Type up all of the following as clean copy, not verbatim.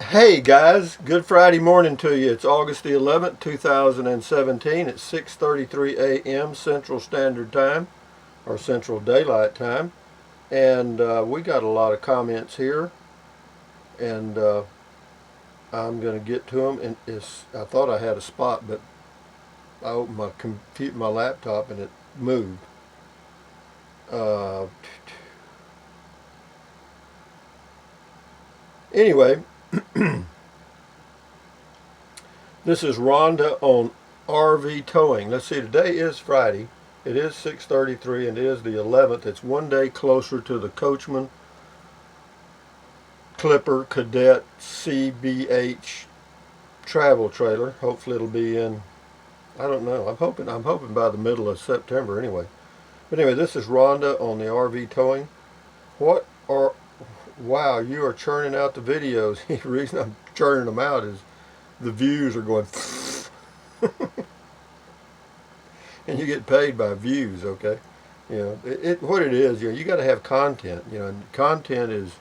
Hey guys, good Friday morning to you. It's August the 11th, 2017. It's 6:33 a.m. Central Standard Time, or Central Daylight Time. And we got a lot of comments here, and I'm going to get to them. And I thought I had a spot, but I opened my laptop and it moved. Uh, anyway, this is Rhonda on RV towing. Let's see, today is Friday. It is 6:33 and it is the 11th. It's one day closer to the Coachman Clipper Cadet CBH travel trailer. Hopefully it'll be in, I don't know. I'm hoping by the middle of September anyway. But anyway, this is Rhonda on the RV towing. What are Wow, you are churning out the videos. The reason I'm churning them out is the views are going and you get paid by views, okay? What it is, you got to have content, and content is,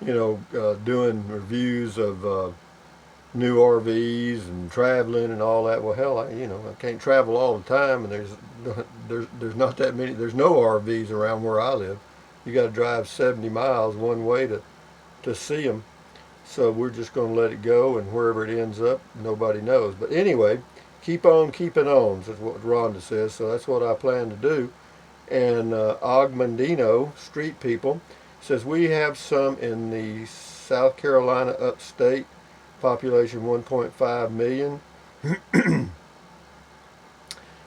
doing reviews of new RVs and traveling and all that. Well, hell, I can't travel all the time, and there's not that many. There's no RVs around where I live. You got to drive 70 miles one way to see them. So we're just going to let it go, and wherever it ends up, nobody knows. But anyway, keep on keeping on, is what Rhonda says. So that's what I plan to do. And Ogmandino, Street People, says we have some in the South Carolina upstate, population 1.5 million.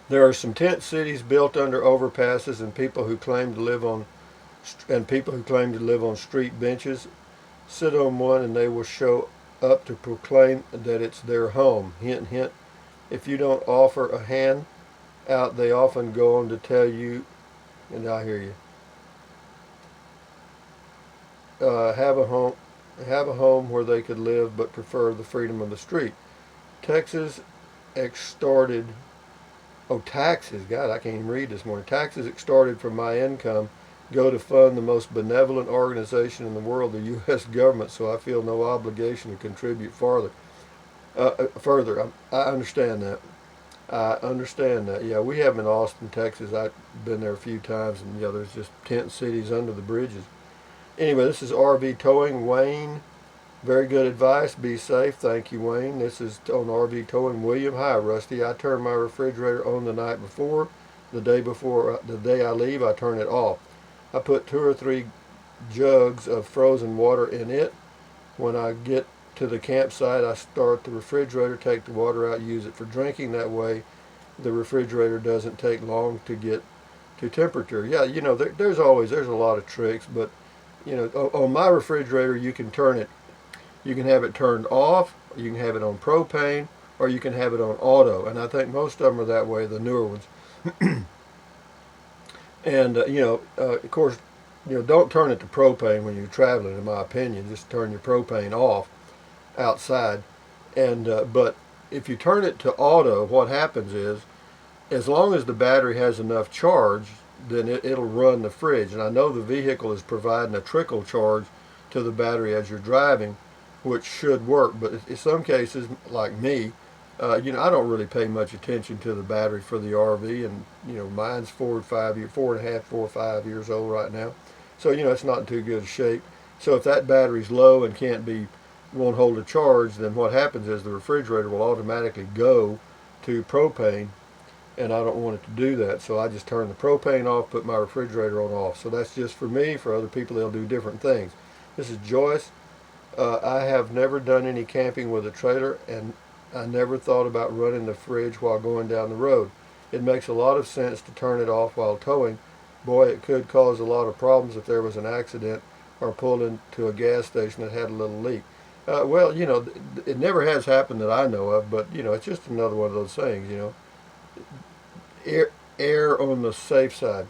There are some tent cities built under overpasses, and people who claim to live on street benches. Sit on one and they will show up to proclaim that it's their home. Hint, hint. If you don't offer a hand out, they often go on to tell you, and I hear you, have a home where they could live but prefer the freedom of the street. Texas extorted, taxes, God, I can't even read this morning. Taxes extorted from my income go to fund the most benevolent organization in the world, the U.S. government, so I feel no obligation to contribute further. I understand that. Yeah, we have in Austin, Texas. I've been there a few times, and there's just tent cities under the bridges. Anyway, this is RV towing. Wayne, very good advice. Be safe. Thank you, Wayne. This is on RV towing. William, hi, Rusty. I turn my refrigerator on the night before. The day I leave, I turn it off. I put 2 or 3 jugs of frozen water in it. When I get to the campsite, I start the refrigerator, take the water out, use it for drinking. That way the refrigerator doesn't take long to get to temperature. Yeah, there's a lot of tricks, but on my refrigerator you can have it turned off, you can have it on propane, or you can have it on auto, and I think most of them are that way, the newer ones. And of course, don't turn it to propane when you're traveling. In my opinion, just turn your propane off outside. And but if you turn it to auto, what happens is, as long as the battery has enough charge, then it'll run the fridge. And I know the vehicle is providing a trickle charge to the battery as you're driving, which should work. But in some cases, like me, I don't really pay much attention to the battery for the RV, and mine's 4 and a half, 4 or 5 years old right now, so it's not in too good a shape. So if that battery's low and won't hold a charge, then what happens is the refrigerator will automatically go to propane, and I don't want it to do that. So I just turn the propane off, put my refrigerator on off. So that's just for me. For other people, they'll do different things. This is Joyce. I have never done any camping with a trailer, and I never thought about running the fridge while going down the road. It makes a lot of sense to turn it off while towing. Boy, it could cause a lot of problems if there was an accident or pulled into a gas station that had a little leak. Well, it never has happened that I know of, but it's just another one of those things. Air on the safe side.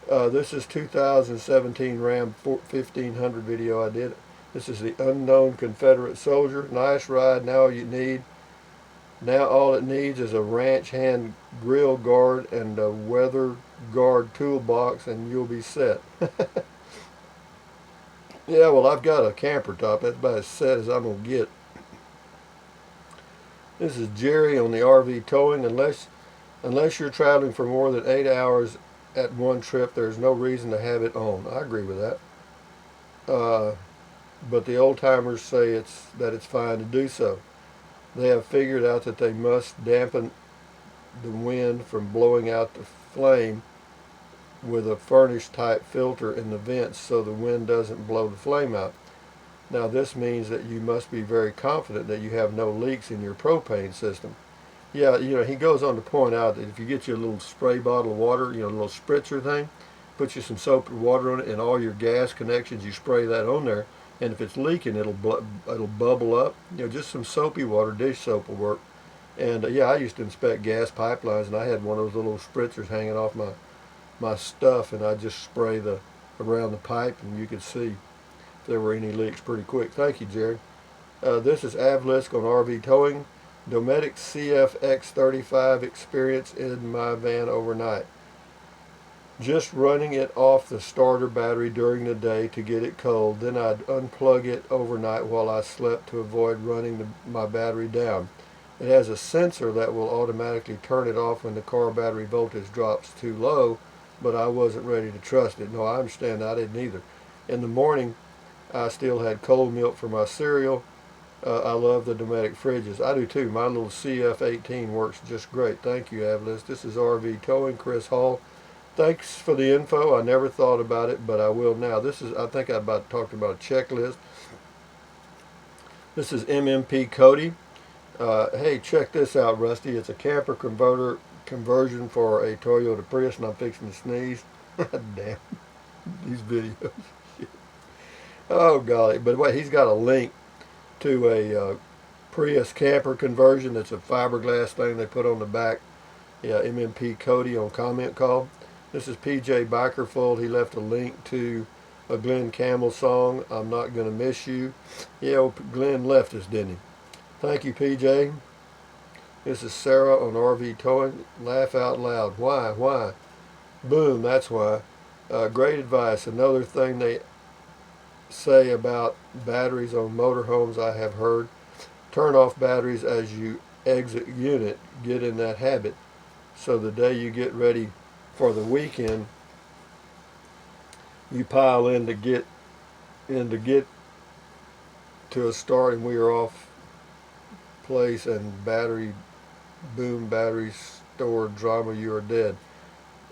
This is 2017 Ram 1500 video I did. This is the Unknown Confederate Soldier. Nice ride. Now all it needs is a ranch hand grill guard and a weather guard toolbox, and you'll be set. Yeah, well, I've got a camper top. That's about as set as I'm going to get. This is Jerry on the RV towing. Unless you're traveling for more than 8 hours at one trip, there's no reason to have it on. I agree with that. Uh, but the old timers say it's fine to do so. They have figured out that they must dampen the wind from blowing out the flame with a furnace type filter in the vents so the wind doesn't blow the flame out. Now this means that you must be very confident that you have no leaks in your propane system. Yeah, he goes on to point out that if you get your little spray bottle of water, a little spritzer thing, put you some soap and water on it, and all your gas connections, you spray that on there, and if it's leaking, it'll bubble up. Just some soapy water, dish soap will work. And yeah, I used to inspect gas pipelines, and I had one of those little spritzers hanging off my stuff, and I just spray around the pipe, and you could see if there were any leaks pretty quick. Thank you, Jerry. This is Avlisk on RV Towing. Dometic CFX35 experience in my van overnight. Just running it off the starter battery during the day to get it cold. Then I'd unplug it overnight while I slept to avoid running my battery down. It has a sensor that will automatically turn it off when the car battery voltage drops too low, but I wasn't ready to trust it. No, I understand. I didn't either. In the morning, I still had cold milk for my cereal. I love the Dometic fridges. I do too. My little CF18 works just great. Thank you, Avlis. This is RV Towing, Chris Hall. Thanks for the info. I never thought about it, but I will now. I think I talked about a checklist. This is MMP Cody. Hey, check this out, Rusty. It's a camper conversion for a Toyota Prius, and I'm fixing to sneeze. Damn, these videos. Oh, golly. But wait, he's got a link to a Prius camper conversion. That's a fiberglass thing they put on the back. Yeah, MMP Cody on comment call. This is PJ Bikerfold. He left a link to a Glenn Campbell song, I'm Not Gonna Miss You. Yeah, well, Glenn left us, didn't he? Thank you, PJ. This is Sarah on RV Towing. Laugh out loud. Why? Boom, that's why. Great advice. Another thing they say about batteries on motorhomes I have heard. Turn off batteries as you exit unit. Get in that habit. So the day you get ready for the weekend, you pile in to get to a start, and we are off place, and batteries stored drama, you are dead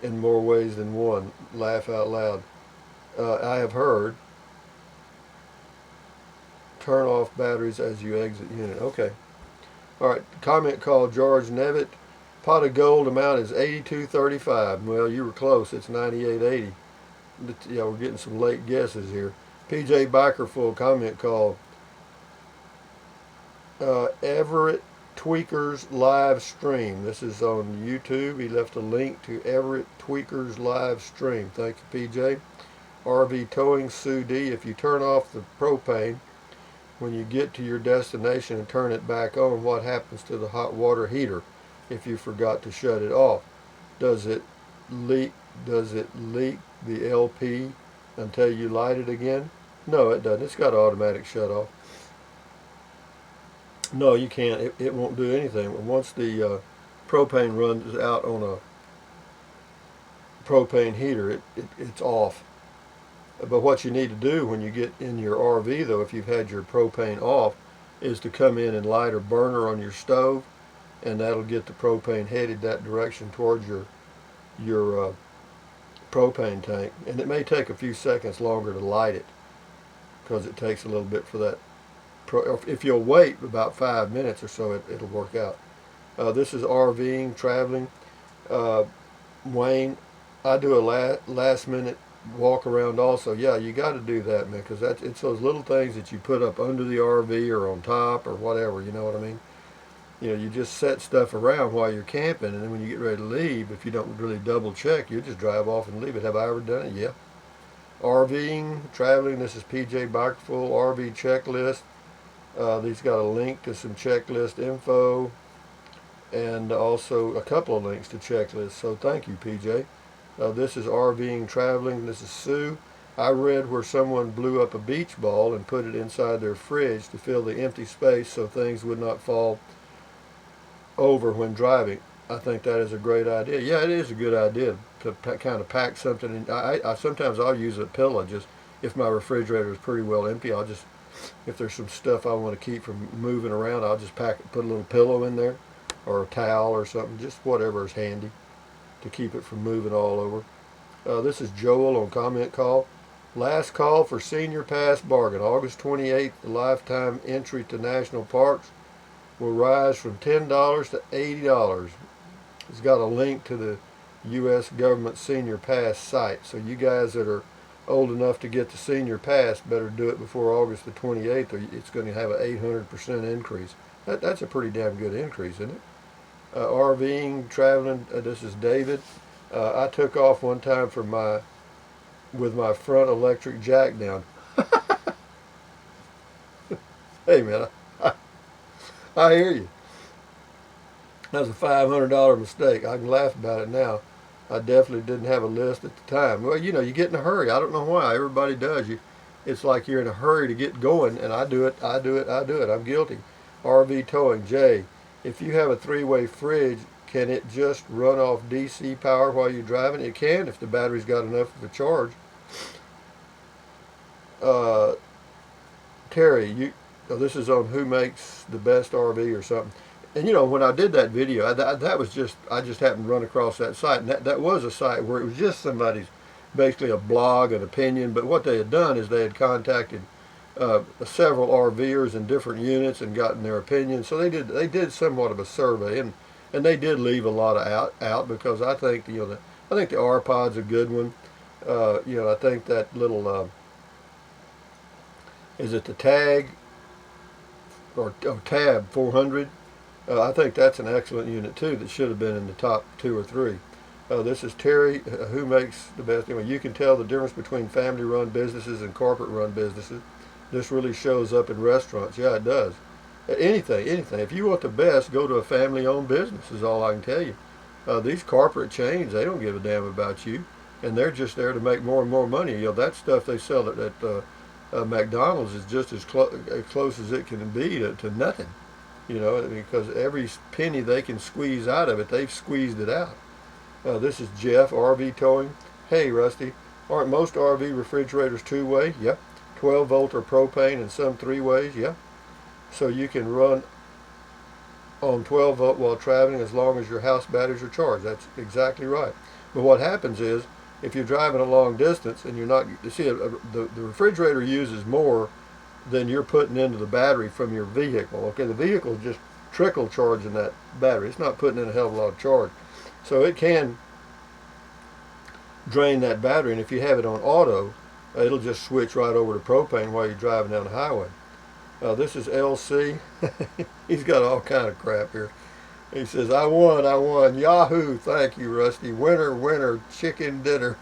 in more ways than one. Laugh out loud. I have heard turn off batteries as you exit unit. Okay. All right. Comment called George Nevitt. Pot of gold amount is 82.35. Well, you were close. It's 98.80. Yeah, we're getting some late guesses here. PJ Bikerful comment call. Everett Tweaker's live stream. This is on YouTube. He left a link to Everett Tweaker's live stream. Thank you, PJ. RV Towing Sue D. If you turn off the propane when you get to your destination and turn it back on, what happens to the hot water heater if you forgot to shut it off? Does it leak the LP until you light it again? No, it doesn't. It's got an automatic shut off. No, you can't. It won't do anything. Once the propane runs out on a propane heater, it's off. But what you need to do when you get in your RV, though, if you've had your propane off, is to come in and light a burner on your stove, and that'll get the propane headed that direction towards your propane tank. And it may take a few seconds longer to light it, because it takes a little bit for that. If you'll wait about 5 minutes or so, it'll work out. This is RVing, traveling. Wayne, I do a last minute walk around also. Yeah, you got to do that, man, because it's those little things that you put up under the RV or on top or whatever, you know what I mean? You just set stuff around while you're camping, and then when you get ready to leave, if you don't really double check, you just drive off and leave it. Have I ever done it? Yeah. RVing, traveling, this is PJ Bikerful, RV checklist. He's got a link to some checklist info and also a couple of links to checklists. So thank you, PJ. This is RVing, traveling. This is Sue. I read where someone blew up a beach ball and put it inside their fridge to fill the empty space so things would not fall over when driving. I think that is a great idea. Yeah, it is a good idea to kind of pack something in. I sometimes I'll use a pillow. Just if my refrigerator is pretty well empty, I'll just, if there's some stuff I want to keep from moving around, I'll just put a little pillow in there, or a towel or something, just whatever is handy to keep it from moving all over. This is Joel on comment call. Last call for senior pass bargain. August 28th, the lifetime entry to national parks will rise from $10 to $80. It's got a link to the U.S. government senior pass site. So you guys that are old enough to get the senior pass better do it before August the 28th, or it's going to have an 800% increase. That's a pretty damn good increase, isn't it? RVing, traveling. This is David. I took off one time with my front electric jack down. Hey man, I hear you. That was a $500 mistake. I can laugh about it now. I definitely didn't have a list at the time. Well, you know, you get in a hurry. I don't know why. Everybody does. It's like you're in a hurry to get going, and I do it. I'm guilty. RV towing. Jay, if you have a three-way fridge, can it just run off DC power while you're driving? It can if the battery's got enough of a charge. Terry, this is on who makes the best RV or something. And you know, when I did that video, I just happened to run across that site, and that was a site where it was just somebody's, basically a blog, an opinion. But what they had done is they had contacted several RVers in different units and gotten their opinions. So they did somewhat of a survey, and they did leave a lot of out because I think I think the R-Pod's a good one. I think that little is it the Tag or Tab 400? I think that's an excellent unit too that should have been in the top 2 or 3. This is Terry, who makes the best. Anyway, you can tell the difference between family-run businesses and corporate-run businesses. This really shows up in restaurants. Yeah, it does. Anything. If you want the best, go to a family-owned business is all I can tell you. These corporate chains, they don't give a damn about you, and they're just there to make more and more money. You know, that stuff they sell at McDonald's is just as close as it can be to nothing. You know, because every penny they can squeeze out of it, they've squeezed it out. This is Jeff, RV towing. Hey, Rusty, aren't most RV refrigerators two-way? Yep. 12-volt or propane and some three-ways? Yep. So you can run on 12-volt while traveling as long as your house batteries are charged. That's exactly right. But what happens is, if you're driving a long distance and you're not, you see, the refrigerator uses more than you're putting into the battery from your vehicle. Okay, the vehicle is just trickle charging that battery. It's not putting in a hell of a lot of charge. So it can drain that battery, and if you have it on auto, it'll just switch right over to propane while you're driving down the highway. This is LC. He's got all kind of crap here. He says, I won. Yahoo! Thank you, Rusty. Winner, chicken dinner.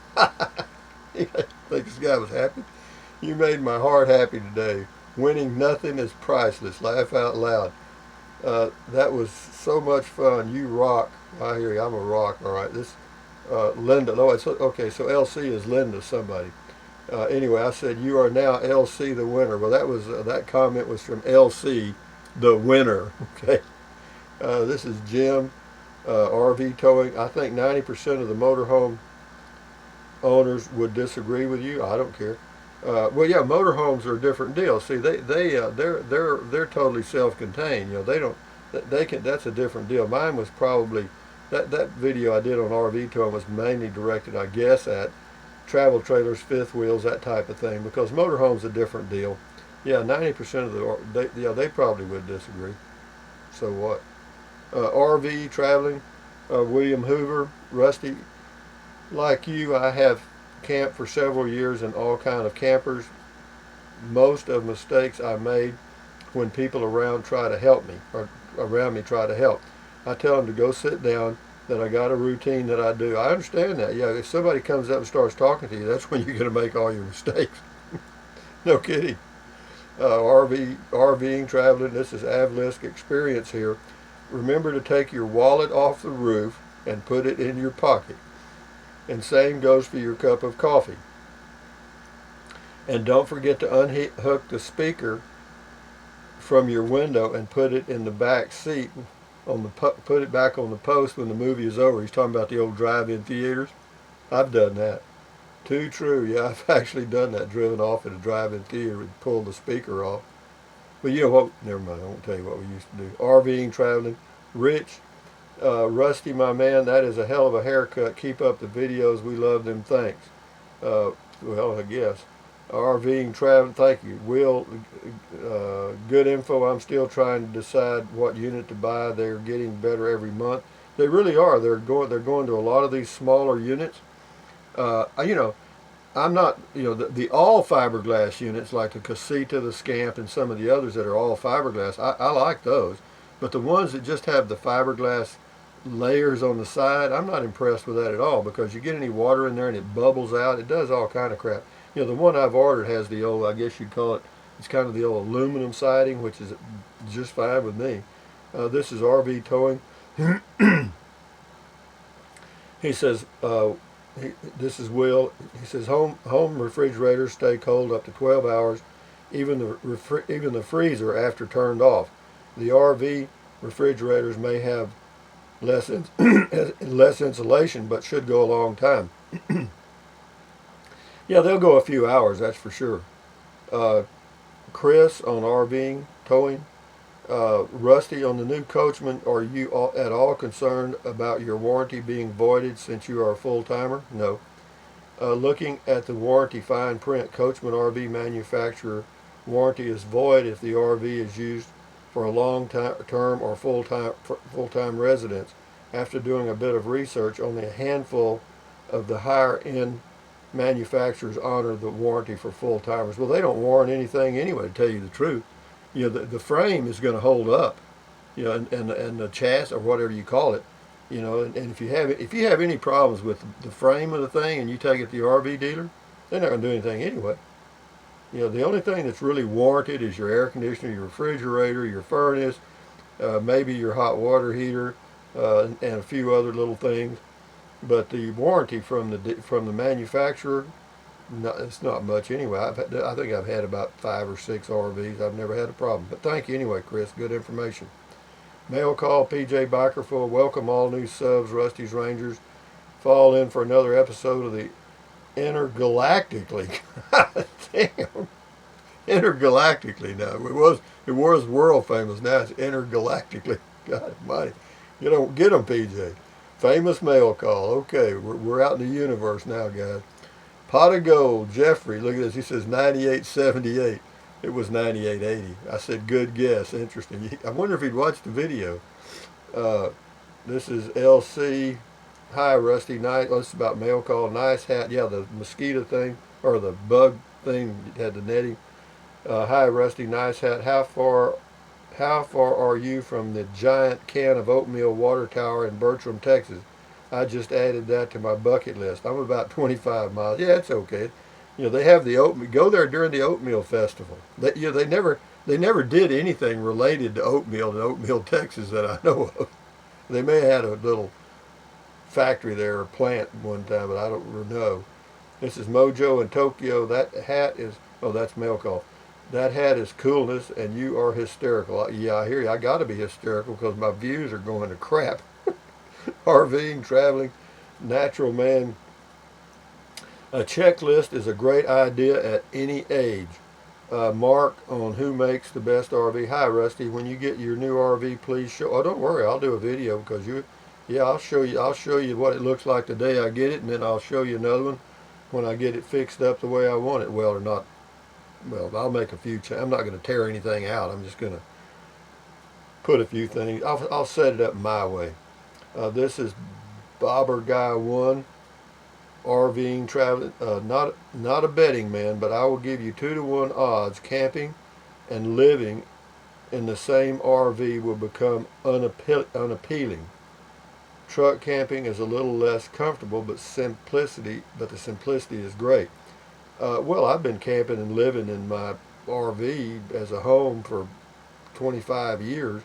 You think this guy was happy? You made my heart happy today. Winning nothing is priceless. Laugh out loud. That was so much fun. You rock. I hear you. I'm a rock. All right. This Linda. Oh, it's okay. So LC is Linda. Somebody. Anyway, I said you are now LC the winner. Well, that comment was from LC the winner. Okay. This is Jim, RV towing. I think 90% of the motorhome owners would disagree with you. I don't care. Well, yeah, motorhomes are a different deal. See, they're totally self-contained. You know, they don't. That's a different deal. Mine was probably that video I did on RV towing was mainly directed, I guess, at travel trailers, fifth wheels, that type of thing. Because motorhomes a different deal. Yeah, 90% of they probably would disagree. So what? RV traveling. William Hoover, Rusty. Like you, I have camped for several years in all kind of campers. Most of mistakes I made when people around try to help me, or around me try to help. I tell them to go sit down, that I got a routine that I do. I understand that. Yeah, if somebody comes up and starts talking to you, that's when you're going to make all your mistakes. No kidding. RVing, traveling, this is Avlisk experience here. Remember to take your wallet off the roof and put it in your pocket. And same goes for your cup of coffee. And don't forget to unhook the speaker from your window and put it in the back seat on the put it back on the post when the movie is over. He's talking about the old drive-in theaters. I've done that. Too true. Yeah, I've actually done that. Driven off at a drive-in theater and pulled the speaker off. But you know what? Never mind. I won't tell you what we used to do. RVing, traveling. Rich, Rusty, my man, that is a hell of a haircut. Keep up the videos. We love them. Thanks. Well, I guess. RVing, traveling. Thank you. Will, good info. I'm still trying to decide what unit to buy. They're getting better every month. They really are. They're going to a lot of these smaller units. You know, I'm not, you know, the all fiberglass units like the Casita, the Scamp, and some of the others that are all fiberglass, I like those. But the ones that just have the fiberglass layers on the side, I'm not impressed with that at all, because you get any water in there and it bubbles out. It does all kind of crap. You know, the one I've ordered has the old, I guess you'd call it, it's kind of the old aluminum siding, which is just fine with me. This is RV Towing. He says, this is Will. He says home refrigerators stay cold up to 12 hours, even the freezer after turned off. The RV refrigerators may have less less insulation, but should go a long time. Yeah, they'll go a few hours, that's for sure. Chris on RVing, towing. Rusty on the new Coachman, are you at all concerned about your warranty being voided since you are a full-timer? No. Looking at the warranty fine print, Coachman RV manufacturer warranty is void if the RV is used for a long-term or full-time residence. After doing a bit of research, only a handful of the higher-end manufacturers honor the warranty for full-timers. Well, they don't warrant anything anyway, to tell you the truth. You know, the frame is going to hold up, you know, and the chassis or whatever you call it, you know, and if you have any problems with the frame of the thing and you take it to the RV dealer, they're not going to do anything anyway. You know, the only thing that's really warranted is your air conditioner, your refrigerator, your furnace, maybe your hot water heater, and a few other little things. But the warranty from the manufacturer, no, it's not much anyway. I think I've had about 5 or 6 RVs. I've never had a problem. But thank you anyway, Chris. Good information. Mail call, PJ Bikerful. Welcome all new subs, Rusty's Rangers. Fall in for another episode of the Intergalactically. God damn. Intergalactically now. It was world famous. Now it's intergalactically. God almighty. Get them, PJ. Famous mail call. Okay, we're out in the universe now, guys. Pot of Gold, Jeffrey, look at this. He says 9878. It was 9880. I said, good guess. Interesting. I wonder if he'd watched the video. This is LC. Hi, Rusty. Nice. Oh, this is about mail call. Nice hat. Yeah, the mosquito thing, or the bug thing, had the netting. Hi, Rusty. Nice hat. How far are you from the giant can of oatmeal water tower in Bertram, Texas? I just added that to my bucket list. I'm about 25 miles. Yeah, it's okay. You know, they have the oatmeal. Go there during the oatmeal festival. They never did anything related to oatmeal in Oatmeal, Texas that I know of. They may have had a little factory there or plant one time, but I don't know. This is Mojo in Tokyo. That hat is, oh, that's mail call. That hat is coolness, and you are hysterical. Yeah, I hear you. I got to be hysterical because my views are going to crap. RVing, traveling, natural man. A checklist is a great idea at any age. Mark on who makes the best RV. Hi, Rusty. When you get your new RV, please show. Oh, don't worry. I'll do a video because yeah, I'll show you what it looks like the day I get it, and then I'll show you another one when I get it fixed up the way I want it. Well, or not. Well, I'll make a few. I'm not going to tear anything out. I'm just going to put a few things. I'll set it up my way. This is Bobber Guy 1, RVing, traveling, not a betting man, but I will give you 2-to-1 odds camping and living in the same RV will become unappealing. Truck camping is a little less comfortable, but the simplicity is great. Well, I've been camping and living in my RV as a home for 25 years.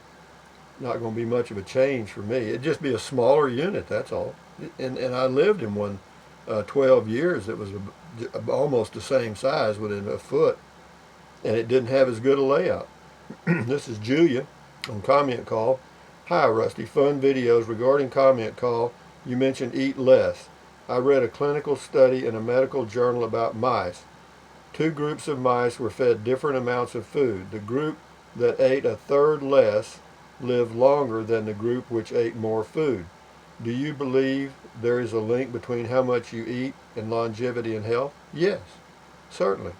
Not going to be much of a change for me. It'd just be a smaller unit, that's all. And I lived in one 12 years. It was almost the same size, within a foot, and it didn't have as good a layout. This is Julia on Comment Call. Hi, Rusty. Fun videos regarding Comment Call. You mentioned eat less. I read a clinical study in a medical journal about mice. Two groups of mice were fed different amounts of food. The group that ate a third less lived longer than the group which ate more food. Do you believe there is a link between how much you eat and longevity and health? Yes, certainly.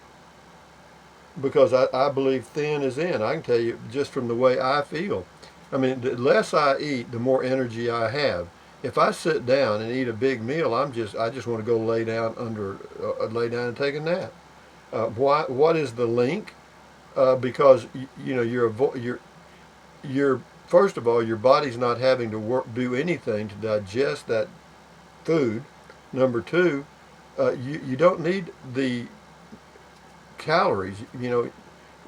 Because I believe thin is in. I can tell you just from the way I feel. I mean, the less I eat, the more energy I have. If I sit down and eat a big meal, I just want to go lay down and take a nap. What is the link? Because you know you're first of all, your body's not having to do anything to digest that food. Number two, you don't need the calories. You know,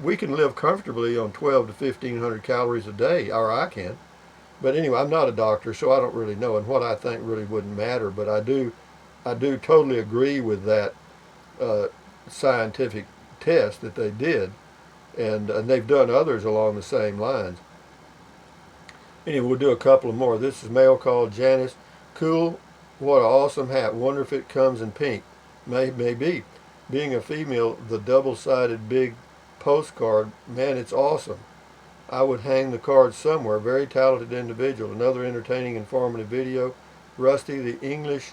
we can live comfortably on 12 to 1500 calories a day, or I can. But anyway, I'm not a doctor, so I don't really know, and what I think really wouldn't matter. But I do totally agree with that scientific test that they did, and they've done others along the same lines. Anyway, we'll do a couple of more. This is mail called Janice. Cool, what an awesome hat. Wonder if it comes in pink. Maybe. Being a female, the double-sided big postcard, man, it's awesome. I would hang the card somewhere. Very talented individual. Another entertaining, informative video. Rusty, the English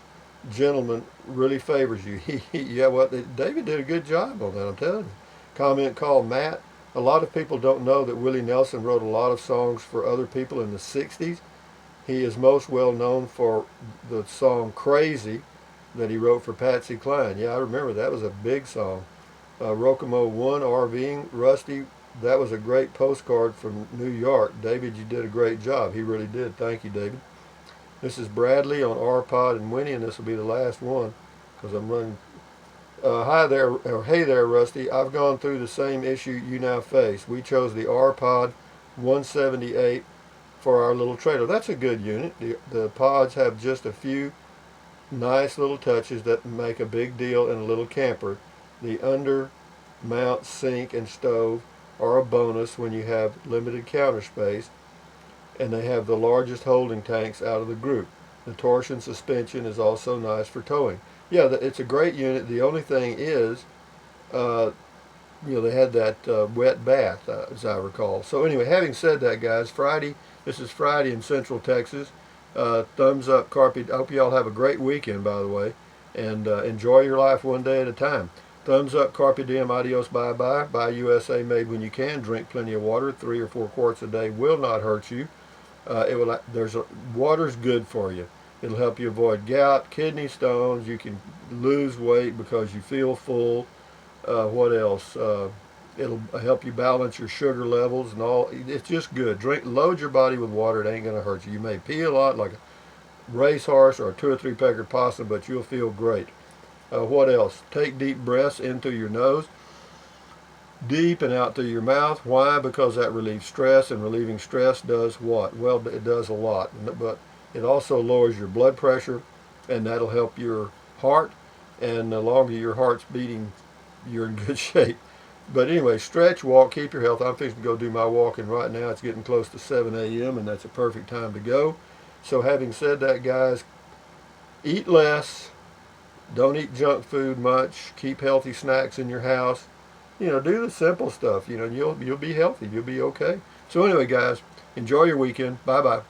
gentleman, really favors you. Yeah, well, David did a good job on that, I'm telling you. Comment called Matt. A lot of people don't know that Willie Nelson wrote a lot of songs for other people in the 60s. He is most well known for the song Crazy that he wrote for Patsy Cline. Yeah, I remember that was a big song. Rokomo 1 RVing. Rusty, that was a great postcard from New York. David, you did a great job. He really did. Thank you, David. This is Bradley on R-Pod and Winnie, and this will be the last one because I'm running. Hi there, or hey there, Rusty. I've gone through the same issue you now face. We chose the R-Pod 178 for our little trailer. That's a good unit. The pods have just a few nice little touches that make a big deal in a little camper. The under mount sink and stove are a bonus when you have limited counter space, and they have the largest holding tanks out of the group. The torsion suspension is also nice for towing. Yeah, it's a great unit. The only thing is, you know, they had that wet bath, as I recall. So anyway, having said that, guys, this is Friday in Central Texas. Thumbs up, Carpe. I hope you all have a great weekend, by the way, and enjoy your life one day at a time. Thumbs up, Carpe Diem, adios, bye-bye. Buy USA made when you can. Drink plenty of water. 3 or 4 quarts a day will not hurt you. Water's good for you. It'll help you avoid gout, kidney stones. You can lose weight because you feel full. What else? It'll help you balance your sugar levels and all. It's just good. Load your body with water. It ain't going to hurt you. You may pee a lot like a racehorse or a 2 or 3 pecker possum, but you'll feel great. What else? Take deep breaths in through your nose, deep and out through your mouth. Why? Because that relieves stress, and relieving stress does what? Well, it does a lot, but it also lowers your blood pressure, and that'll help your heart, and the longer your heart's beating, you're in good shape. But anyway, stretch, walk, keep your health. I'm fixing to go do my walking right now. It's getting close to 7 a.m., and that's a perfect time to go. So having said that, guys, eat less. Don't eat junk food much. Keep healthy snacks in your house. You know, do the simple stuff. You know, you'll be healthy. You'll be okay. So anyway, guys, enjoy your weekend. Bye-bye.